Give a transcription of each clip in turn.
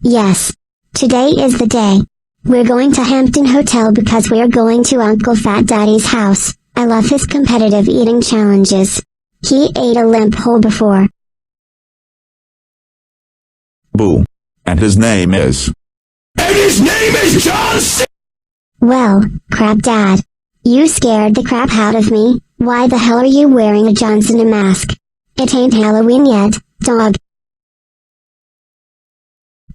Yes. Today is the day. We're going to Hampton Hotel because we're going to Uncle Fat Daddy's house. I love his competitive eating challenges. He ate a limp hole before. Boo. And his name is... And his name is John C. Well, crap Dad. You scared the crap out of me. Why the hell are you wearing a Johnson mask? It ain't Halloween yet, dog.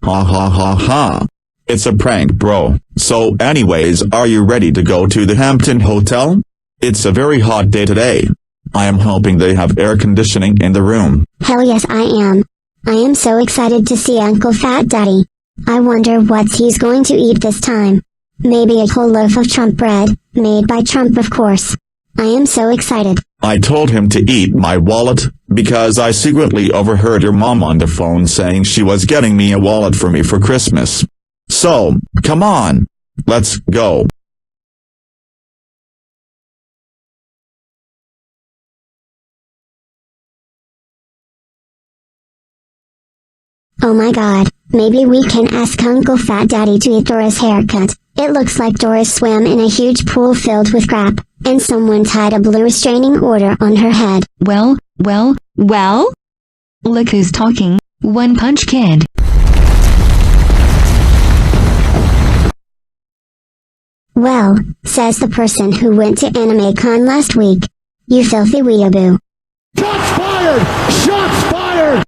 Ha ha ha ha. It's a prank, bro. So anyways, are you ready to go to the Hampton Hotel? It's a very hot day today. I am hoping they have air conditioning in the room. Hell yes I am. I am so excited to see Uncle Fat Daddy. I wonder what he's going to eat this time. Maybe a whole loaf of Trump bread, made by Trump of course. I am so excited. I told him to eat my wallet, because I secretly overheard your mom on the phone saying she was getting me a wallet for me for Christmas. So, come on. Let's go. Oh my god, maybe we can ask Uncle Fat Daddy to eat Dora's haircut. It looks like Dora swam in a huge pool filled with crap, and someone tied a blue restraining order on her head. Well? Look who's talking, One Punch Kid. Well, says the person who went to AnimeCon last week. You filthy weeaboo. Shots fired! Shots fired!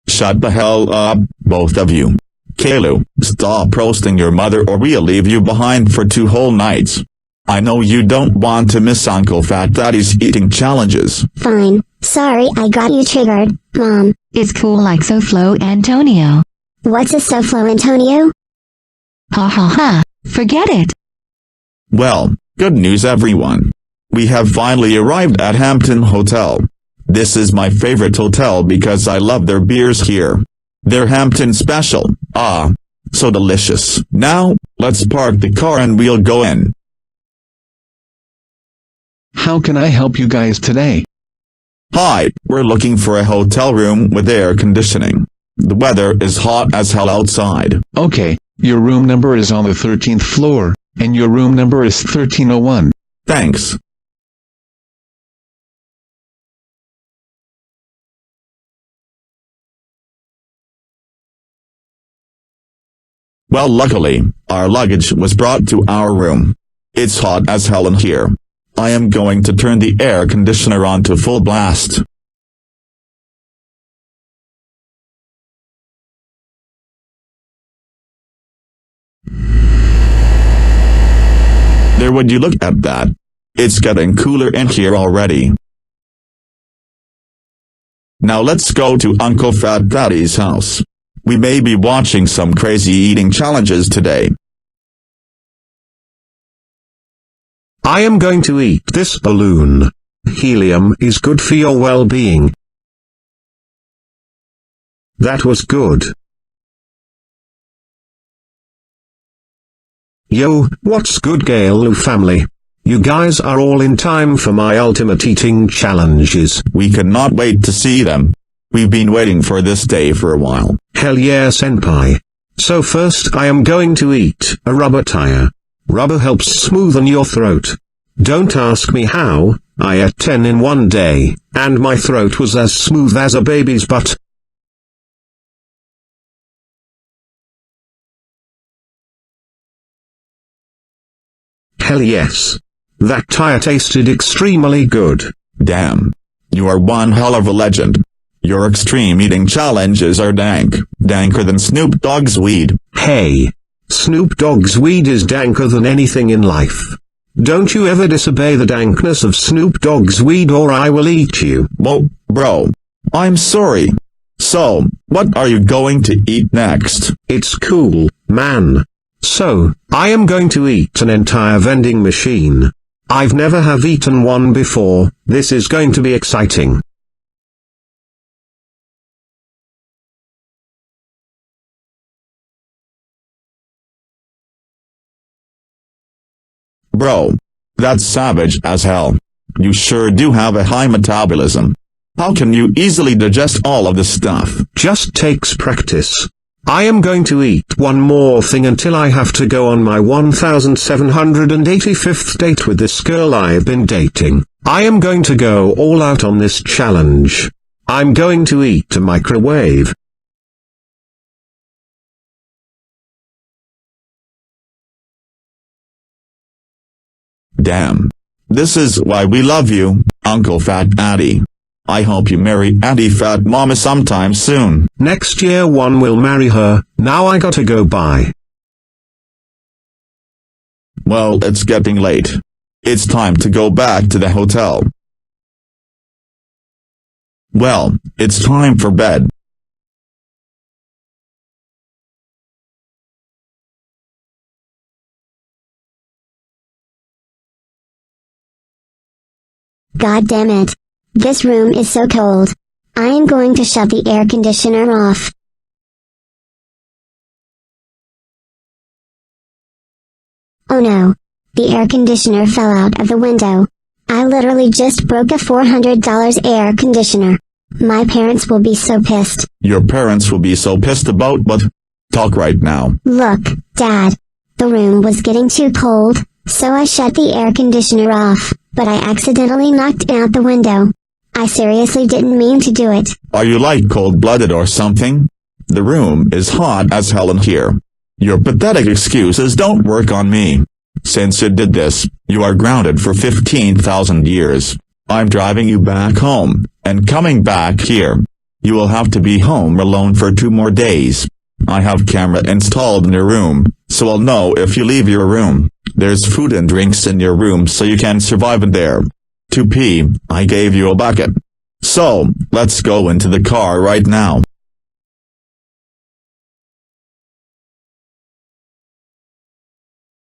Shut the hell up, both of you. Caillou, stop roasting your mother or we'll leave you behind for 2 whole nights. I know you don't want to miss Uncle Fat Daddy's eating challenges. Fine. Sorry I got you triggered, Mom. It's cool like SoFlo Antonio. What's a SoFlo Antonio? Ha ha ha, forget it. Well, good news everyone. We have finally arrived at Hampton Hotel. This is my favorite hotel because I love their beers here. They're Hampton special. Ah, so delicious. Now, let's park the car and we'll go in. How can I help you guys today? Hi, we're looking for a hotel room with air conditioning. The weather is hot as hell outside. Okay, your room number is on the 13th floor, and your room number is 1301. Thanks. Well, luckily, our luggage was brought to our room. It's hot as hell in here. I am going to turn the air conditioner on to full blast. There, would you look at that? It's getting cooler in here already. Now let's go to Uncle Fat Daddy's house. We may be watching some crazy eating challenges today. I am going to eat this balloon. Helium is good for your well-being. That was good. Yo, what's good Caillou family? You guys are all in time for my ultimate eating challenges. We cannot wait to see them. We've been waiting for this day for a while. Hell yeah senpai. So first I am going to eat a rubber tire. Rubber helps smoothen your throat. Don't ask me how, I ate 10 in one day, and my throat was as smooth as a baby's butt. Hell yes. That tire tasted extremely good. Damn. You are one hell of a legend. Your extreme eating challenges are dank. Danker than Snoop Dogg's weed. Hey. Snoop Dogg's weed is danker than anything in life. Don't you ever disobey the dankness of Snoop Dogg's weed or I will eat you. Whoa, bro. I'm sorry. So, what are you going to eat next? It's cool, man. So, I am going to eat an entire vending machine. I've never have eaten one before. This is going to be exciting. Bro. That's savage as hell. You sure do have a high metabolism. How can you easily digest all of this stuff? Just takes practice. I am going to eat one more thing until I have to go on my 1785th date with this girl I've been dating. I am going to go all out on this challenge. I'm going to eat a microwave. Damn. This is why we love you, Uncle Fat Daddy. I hope you marry Auntie Fat Mama sometime soon. Next year one will marry her. Now I gotta go bye. Well, it's getting late. It's time to go back to the hotel. Well, it's time for bed. God damn it. This room is so cold. I am going to shut the air conditioner off. Oh no. The air conditioner fell out of the window. I literally just broke a $400 air conditioner. My parents will be so pissed. Your parents will be so pissed about what? Talk right now. Look, Dad. The room was getting too cold, so I shut the air conditioner off, but I accidentally knocked out the window. I seriously didn't mean to do it. Are you like cold-blooded or something? The room is hot as hell in here. Your pathetic excuses don't work on me. Since you did this, you are grounded for 15,000 years. I'm driving you back home, and coming back here. You will have to be home alone for 2 more days. I have camera installed in your room, so I'll know if you leave your room. There's food and drinks in your room so you can survive in there. To pee, I gave you a bucket. So, let's go into the car right now.